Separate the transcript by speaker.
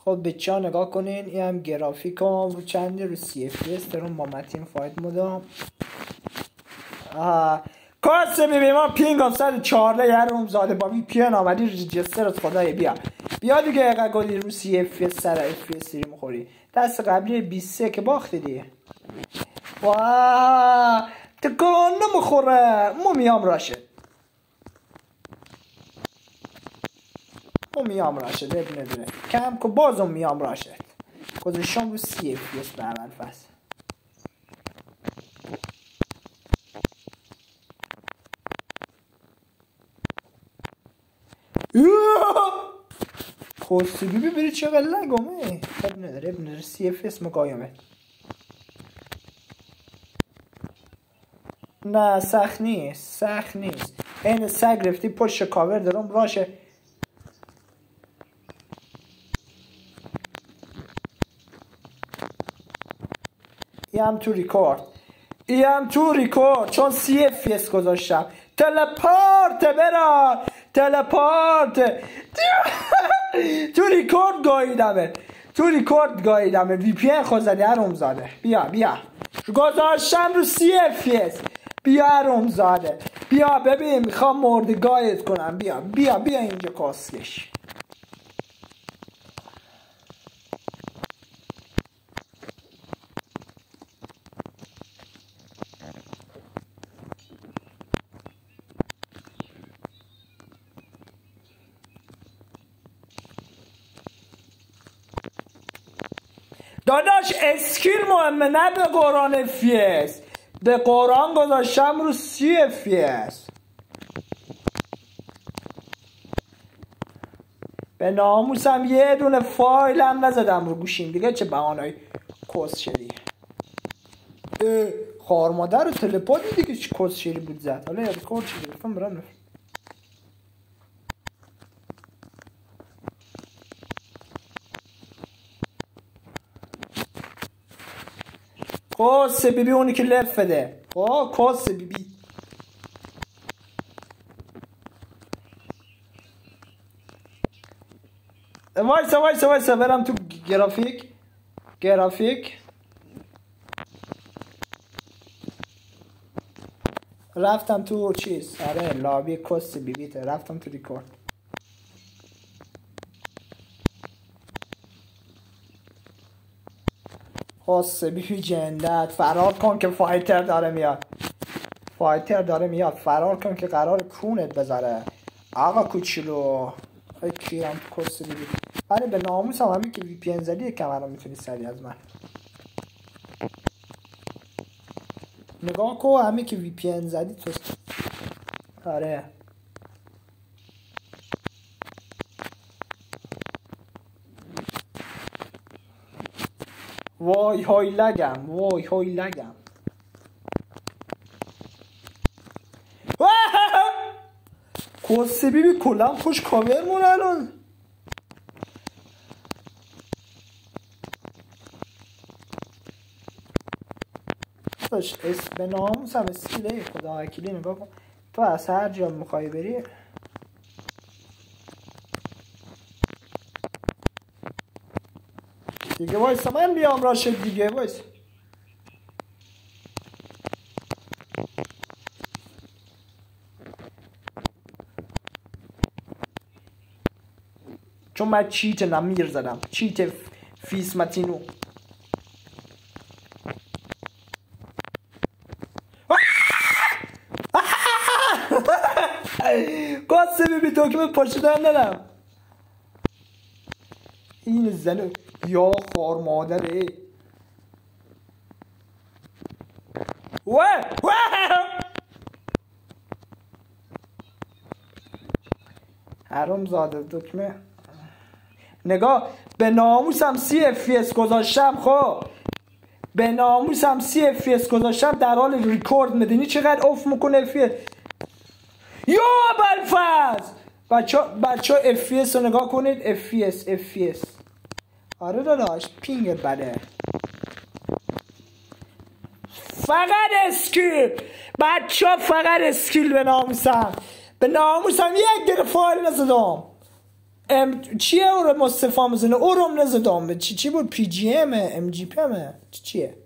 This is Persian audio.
Speaker 1: خب به چا نگاه کنین. این هم گرافیک هم رو چندی رو CFS دارم با متین فایت مودم. کاسه ببین ما پینگ هم 114 یه روم زاده با VPN آمدی ریجستر از خدای بیا دیگه اقا گلی رو CFS سر FPS سری مخوری. دست قبلی 23 که باختی دیگه. واه تکان نمخوره. مو میام راشه دب نداره کم که بازم میام راشه گذاشتم رو CFS به اول فصل. خواستی بری چقدر لگمه. اب نداره CFS مقایمه. نه سخت نیست این سگ رفتی پشت کاور دارم راشه. ای هم تو ریکورد چون CFS گذاشتم. تلپارت تو ریکورد گاییدمه VPN خود زدی هرم زاده. بیا گذاشتم رو CFS. بیا هرم زاده بیا ببین میخوام مردگایت کنم. بیا اینجا کاسکش. داداش اسکیل مهمه نه به قرآن FPS. به قرآن گذاشتم رو CFS. به ناموسم یه دونه فایل هم نزدم رو گوشیم دیگه. چه بهانه‌ای کس شدی. خوار مادر رو تلپات دیگه چه کس شدی بود زد. حالا ریکورد شدی بفهم برام نفر کس بیبی اونی که لفده. کس بیبی وایسا برم تو گرافیک رفتم تو چیز. آره لابی کس بیبیته. رفتم تو ریکورد. کس بیبی جندت فرار کن که فایتر داره میاد. فرار کن که قرار کونت بذاره آقا کوچولو. کیرم تو کس بیبی. آره به ناموس هم همین که VPN زدی کمرم میتونی سری از من نگاه کن. همین که VPN زدی تو. آره وای های لگم کس بیبی کلم خوش کاور مونه الان. به ناموس هم اسکیله خدا وکیلی. نگاه کن تو از هر جا میخوای بری دیگه. وایسا من بیام راشد دیگه. وایسا چون من چیت نمیر زدم. چیت فیس متینو. کاسه بیبی تو که من پاشدن دارم. این زنو یا خار مادره. حرام زاده دکمه. نگاه به ناموسم CFS گذاشتم. خب به ناموسم CFS گذاشتم در حال ریکورد. میدونی چقدر اوف میکنه FPS. یا بلفز بچه FPS رو نگاه کنید. FPS آره داداش پینگت بده. فقط اسکیل بچه فقط اسکیل. به ناموسم یک دقیقه فایل نزدم. چیه او رو مصطفی میزنه او رو نزدم چی بود پی جی ام ام جی پی ام چیه